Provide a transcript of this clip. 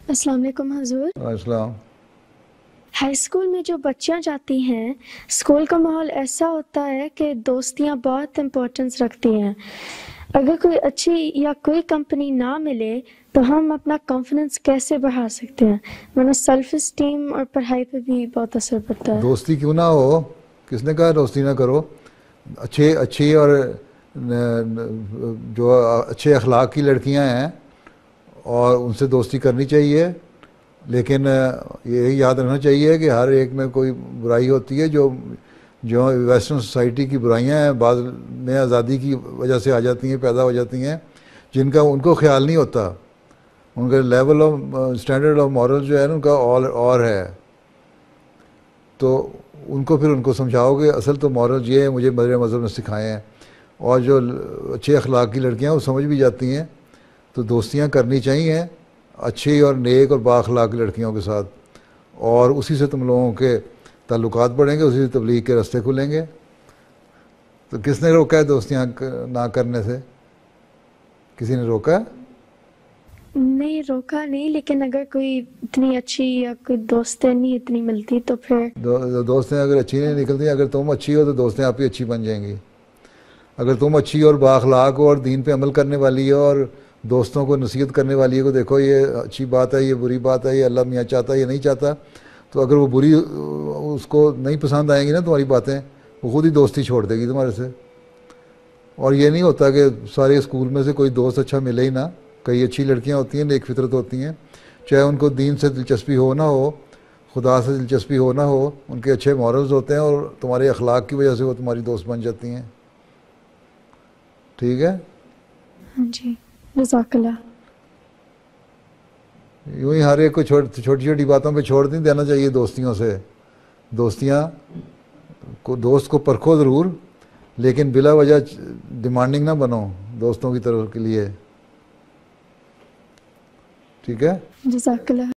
السلام علیکم حضور۔ السلام۔ ہائی اسکول میں جو بچیاں جاتی ہیں، اسکول کا ماحول ایسا ہوتا ہے کہ دوستیاں بہت امپورٹنس رکھتی ہیں۔ اگر کوئی اچھی یا کوئی کمپنی نہ ملے تو ہم اپنا کانفیڈنس کیسے بڑھا سکتے ہیں؟ ورنہ سیلف اسٹیم اور پڑھائی پہ بھی بہت اثر پڑتا ہے۔ دوستی کیوں نہ ہو، کس نے کہا دوستی نہ کرو؟ اچھی اور جو اچھے اخلاق کی لڑکیاں ہیں اور ان سے دوستی کرنی چاہیے، لیکن یہی یاد رکھنا چاہیے کہ ہر ایک میں کوئی برائی ہوتی ہے۔ جو ویسٹرن سوسائٹی کی برائیاں ہیں، بعض میں آزادی کی وجہ سے آ جاتی ہیں، پیدا ہو جاتی ہیں، جن کا ان کو خیال نہیں ہوتا۔ ان کا level of standard of moral جو ہے نا، ان کا اور ہے، تو ان کو پھر ان کو سمجھاؤ کہ اصل تو مورل یہ ہے، مجھے میرے مذہب نے سکھائے ہیں۔ اور جو اچھے اخلاق کی لڑکیاں وہ سمجھ بھی جاتی ہیں، تو دوستیاں کرنی چاہیے اچھی اور نیک اور با اخلاق لڑکیوں کے ساتھ، اور اسی سے تم لوگوں کے تعلقات بڑھیں گے، اسی سے تبلیغ کے راستے کھلیں گے۔ تو کس نے روکا ہے دوستیاں نہ کرنے سے؟ کسی نے روکا ہے؟ نہیں، روکا نہیں، لیکن اگر کوئی اتنی اچھی یا کوئی دوستیں نہیں اتنی ملتی تو پھر دوستیں اگر اچھی نہیں نکلتی، اگر تم اچھی ہو تو دوستیں آپ ہی اچھی بن جائیں گی۔ اگر تم اچھی اور با اخلاق ہو اور دین پہ عمل کرنے والی ہو اور دوستوں کو نصیحت کرنے والی ہے کہ دیکھو یہ اچھی بات ہے، یہ بری بات ہے، یہ اللہ میاں چاہتا ہے، یہ نہیں چاہتا، تو اگر وہ بری اس کو نہیں پسند آئیں گی نا تمہاری باتیں، وہ خود ہی دوستی چھوڑ دے گی تمہارے سے۔ اور یہ نہیں ہوتا کہ سارے اسکول میں سے کوئی دوست اچھا ملے ہی نہ۔ کئی اچھی لڑکیاں ہوتی ہیں، نیک فطرت ہوتی ہیں، چاہے ان کو دین سے دلچسپی ہو نہ ہو، خدا سے دلچسپی ہو نہ ہو، ان کے اچھے مورلز ہوتے ہیں اور تمہارے اخلاق کی وجہ سے وہ تمہاری دوست بن جاتی ہیں۔ ٹھیک ہے؟ ہاں جی، جزاک اللہ۔ یوں ہی ہر ایک کو چھوٹی چھوٹی باتوں پہ چھوڑ نہیں دینا چاہیے دوستیوں سے۔ دوست کو پرکھو ضرور، لیکن بلا وجہ ڈیمانڈنگ نہ بنو دوستوں کی طرف کے لیے۔ ٹھیک ہے؟ جزاک اللہ۔